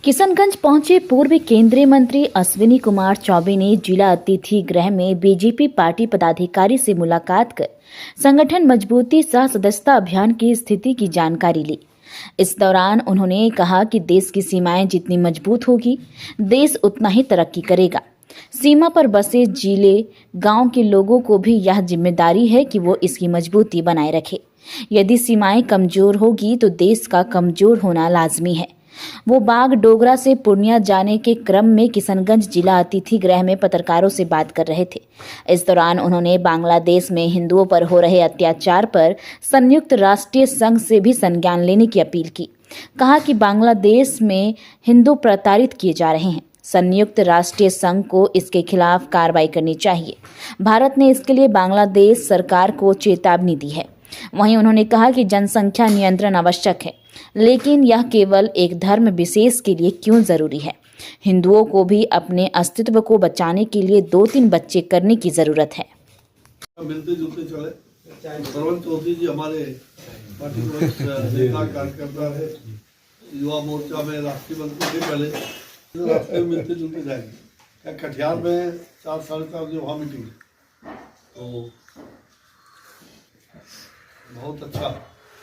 किशनगंज पहुंचे पूर्व केंद्रीय मंत्री अश्विनी कुमार चौबे ने जिला अतिथि गृह में बीजेपी पार्टी पदाधिकारी से मुलाकात कर संगठन मजबूती सह सदस्यता अभियान की स्थिति की जानकारी ली। इस दौरान उन्होंने कहा कि देश की सीमाएं जितनी मजबूत होगी, देश उतना ही तरक्की करेगा। सीमा पर बसे जिले गांव के लोगों को भी यह जिम्मेदारी है कि वो इसकी मजबूती बनाए रखे। यदि सीमाएं कमजोर होगी तो देश का कमजोर होना लाजमी है। वो बाग डोगरा से पूर्णिया जाने के क्रम में किशनगंज जिला अतिथि गृह में पत्रकारों से बात कर रहे थे। इस दौरान उन्होंने बांग्लादेश में हिंदुओं पर हो रहे अत्याचार पर संयुक्त राष्ट्र संघ से भी संज्ञान लेने की अपील की। कहा कि बांग्लादेश में हिंदू प्रताड़ित किए जा रहे हैं। संयुक्त राष्ट्र संघ को इसके खिलाफ कार्रवाई करनी चाहिए। भारत ने इसके लिए बांग्लादेश सरकार को चेतावनी दी है। वहीं उन्होंने कहा कि जनसंख्या नियंत्रण आवश्यक है, लेकिन यह केवल एक धर्म विशेष के लिए क्यों जरूरी है। हिंदुओं को भी अपने अस्तित्व को बचाने के लिए 2-3 बच्चे करने की जरूरत है। मिलते जुलते चले। सरवन चौधरी जी हमारे पार्टी नेता कार्यकर्ता है, युवा मोर्चा में राष्ट्रीय मंत्री थे पहले, रास्ते में मिलते जुलते जाएंगे। कटिहार में 4-4.5 बजे वहाँ मीटिंग, तो बहुत अच्छा।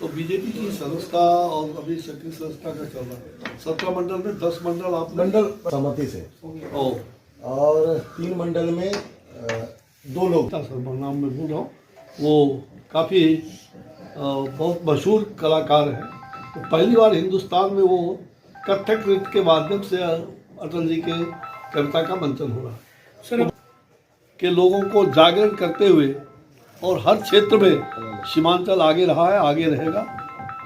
तो बीजेपी की सदस्यता और अभी सक्रिय सदस्यता का चल रहा है। 17 मंडल में 10 मंडल आप मंडल सहमति से और 3 मंडल में 2 लोग। सर नाम में भूल रहा हूँ, वो काफ़ी बहुत मशहूर कलाकार हैं। तो पहली बार हिंदुस्तान में वो कथक नृत्य के माध्यम से अटल जी के कविता का मंचन हो रहा है सर, के लोगों को जागरण करते हुए। और हर क्षेत्र में सीमांचल आगे रहा है, आगे रहेगा।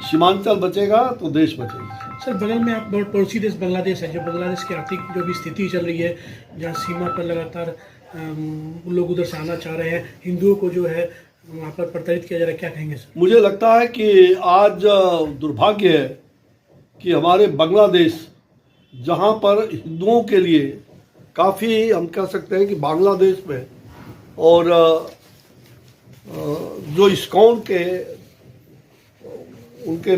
सीमांचल बचेगा तो देश बचेगा। सर, बगल में आप पड़ोसी देश बांग्लादेश है, जो बांग्लादेश की आर्थिक जो भी स्थिति चल रही है, जहाँ सीमा पर लगातार लोग उधर से आना चाह रहे हैं, हिंदुओं को जो है वहाँ पर प्रताड़ित किया जा रहा है, क्या कहेंगे सर? मुझे लगता है कि आज दुर्भाग्य है कि हमारे बांग्लादेश, जहाँ पर हिंदुओं के लिए काफ़ी, हम कह सकते हैं कि बांग्लादेश में और जो इस्कॉन के उनके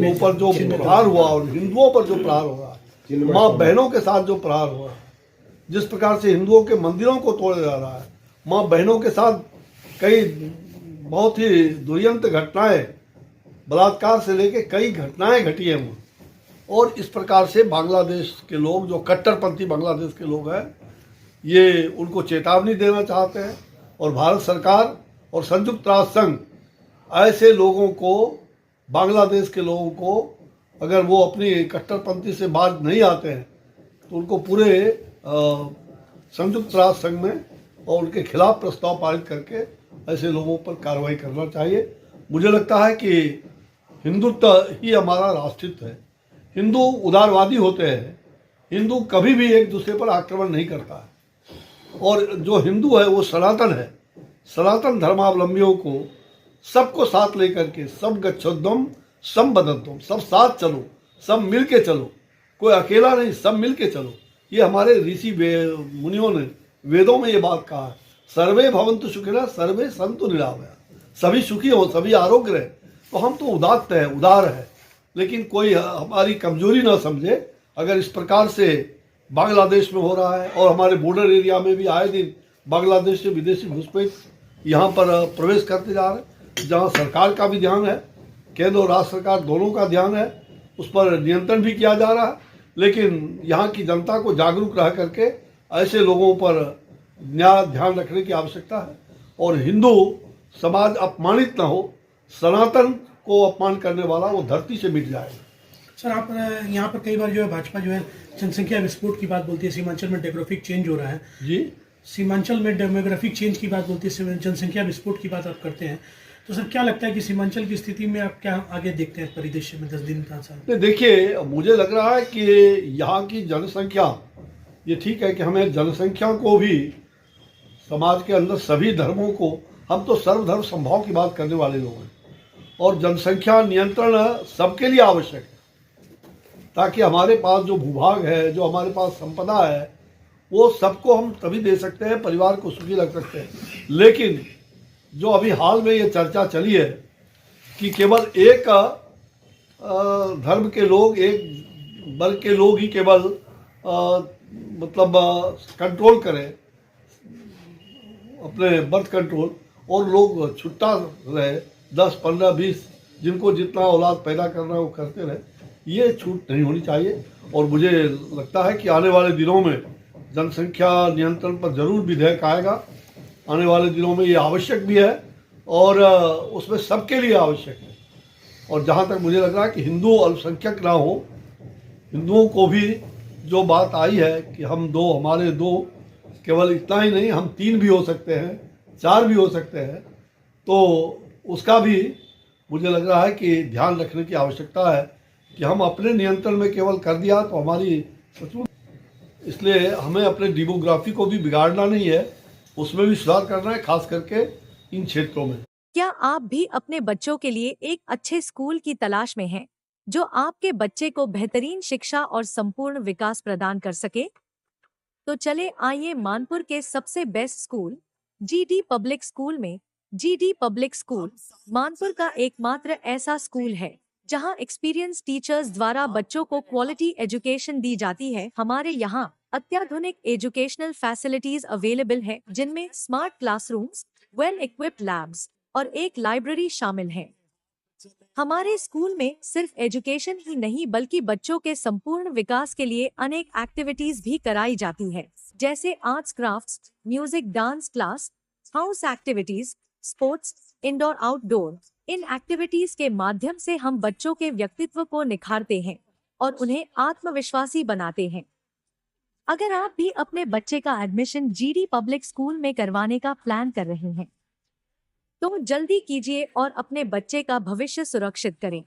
ऊपर जो प्रहार हुआ और हिंदुओं पर जो प्रहार हो रहा है, माँ बहनों के साथ जो प्रहार हुआ, जिस प्रकार से हिंदुओं के मंदिरों को तोड़ा जा रहा है, माँ बहनों के साथ कई बहुत ही दुर्यंत घटनाएं, बलात्कार से लेके कई घटनाएं घटी हैं। और इस प्रकार से बांग्लादेश के लोग, जो कट्टरपंथी बांग्लादेश के लोग हैं, ये उनको चेतावनी देना चाहते हैं। और भारत सरकार और संयुक्त राष्ट्र संघ ऐसे लोगों को, बांग्लादेश के लोगों को, अगर वो अपनी कट्टरपंथी से बाज नहीं आते हैं तो उनको पूरे संयुक्त राष्ट्र संघ में और उनके खिलाफ प्रस्ताव पारित करके ऐसे लोगों पर कार्रवाई करना चाहिए। मुझे लगता है कि हिंदुत्व ही हमारा राष्ट्रहित है। हिंदू उदारवादी होते हैं। हिंदू कभी भी एक दूसरे पर आक्रमण नहीं करता है। और जो हिंदू है वो सनातन है। सनातन धर्मावलंबियों को सबको साथ लेकर के, सब गच्छोद्यम सम बदंतम, सब साथ चलो, सब मिल के चलो, कोई अकेला नहीं, सब मिल के चलो। ये हमारे ऋषि मुनियों ने वेदों में ये बात कहा है। सर्वे भवन्तु सुखिनः सर्वे सन्तु निरामया, सभी सुखी हो, सभी आरोग्य रहे। तो हम तो उदात्त है, उदार है, लेकिन कोई हमारी कमजोरी ना समझे। अगर इस प्रकार से बांग्लादेश में हो रहा है और हमारे बॉर्डर एरिया में भी आए दिन बांग्लादेश से विदेशी घुसपैठ यहाँ पर प्रवेश करते जा रहे हैं, जहाँ सरकार का भी ध्यान है, केंद्र और राज्य सरकार दोनों का ध्यान है, उस पर नियंत्रण भी किया जा रहा है। लेकिन यहाँ की जनता को जागरूक रह करके ऐसे लोगों पर ध्यान रखने की आवश्यकता है। और हिंदू समाज अपमानित न हो। सनातन को अपमान करने वाला वो धरती से मिट जाएगा। सर, आप यहाँ पर कई बार जो है भाजपा जो है जनसंख्या विस्फोट की बात बोलती है, सीमांचल में डेमोग्राफिक चेंज हो रहा है जी, सीमांचल में डेमोग्राफिक चेंज की बात बोलती है, जनसंख्या विस्फोट की बात आप करते हैं, तो सर क्या लगता है कि सीमांचल की स्थिति में आप क्या आगे देखते हैं परिदृश्य में 10 दिन का? सर देखिए, मुझे लग रहा है कि यहाँ की जनसंख्या, ये ठीक है कि हमें जनसंख्या को भी, समाज के अंदर सभी धर्मों को, हम तो सर्वधर्म संभाव की बात करने वाले लोग हैं, और जनसंख्या नियंत्रण सबके लिए आवश्यक है, ताकि हमारे पास जो भूभाग है, जो हमारे पास संपदा है, वो सबको हम तभी दे सकते हैं, परिवार को सुखी रख सकते हैं। लेकिन जो अभी हाल में ये चर्चा चली है कि केवल एक धर्म के लोग, एक वर्ग के लोग ही केवल मतलब कंट्रोल करें अपने बर्थ कंट्रोल, और लोग छुट्टा रहे 10, 15, 20 जिनको जितना औलाद पैदा करना है वो करते रहे, ये छूट नहीं होनी चाहिए। और मुझे लगता है कि आने वाले दिनों में जनसंख्या नियंत्रण पर जरूर विधेयक आएगा। आने वाले दिनों में ये आवश्यक भी है और उसमें सबके लिए आवश्यक है। और जहाँ तक मुझे लग रहा है कि हिंदू अल्पसंख्यक ना हो, हिंदुओं को भी जो बात आई है कि हम दो, हमारे दो, केवल इतना ही नहीं, हम 3 भी हो सकते हैं, 4 भी हो सकते हैं, तो उसका भी मुझे लग रहा है कि ध्यान रखने की आवश्यकता है कि हम अपने नियंत्रण में केवल कर दिया तो हमारी सचमुच, इसलिए हमें अपने डेमोग्राफी को भी बिगाड़ना नहीं है, उसमें भी सुधार करना है, खास करके इन क्षेत्रों में। क्या आप भी अपने बच्चों के लिए एक अच्छे स्कूल की तलाश में हैं, जो आपके बच्चे को बेहतरीन शिक्षा और संपूर्ण विकास प्रदान कर सके? तो चले आइए मानपुर के सबसे best school GD public school में। जीडी पब्लिक स्कूल मानपुर का एकमात्र ऐसा स्कूल है जहां एक्सपीरियंस टीचर्स द्वारा बच्चों को क्वालिटी एजुकेशन दी जाती है। हमारे यहां अत्याधुनिक एजुकेशनल फैसिलिटीज अवेलेबल है, जिनमें smart classrooms, well equipped labs और एक लाइब्रेरी शामिल है। हमारे स्कूल में सिर्फ एजुकेशन ही नहीं बल्कि बच्चों के संपूर्ण विकास के लिए अनेक एक्टिविटीज भी कराई जाती है, जैसे arts, crafts, music, dance class, house activities, sports, indoor outdoor. इन एक्टिविटीज के माध्यम से हम बच्चों के व्यक्तित्व को निखारते हैं और उन्हें आत्मविश्वासी बनाते हैं। अगर आप भी अपने बच्चे का एडमिशन जीडी पब्लिक स्कूल में करवाने का प्लान कर रहे हैं तो जल्दी कीजिए और अपने बच्चे का भविष्य सुरक्षित करें।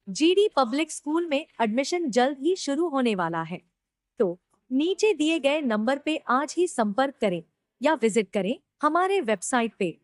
जीडी पब्लिक स्कूल में एडमिशन जल्द ही शुरू होने वाला है, तो नीचे दिए गए नंबर पे आज ही संपर्क करें या विजिट करें हमारे वेबसाइट पे।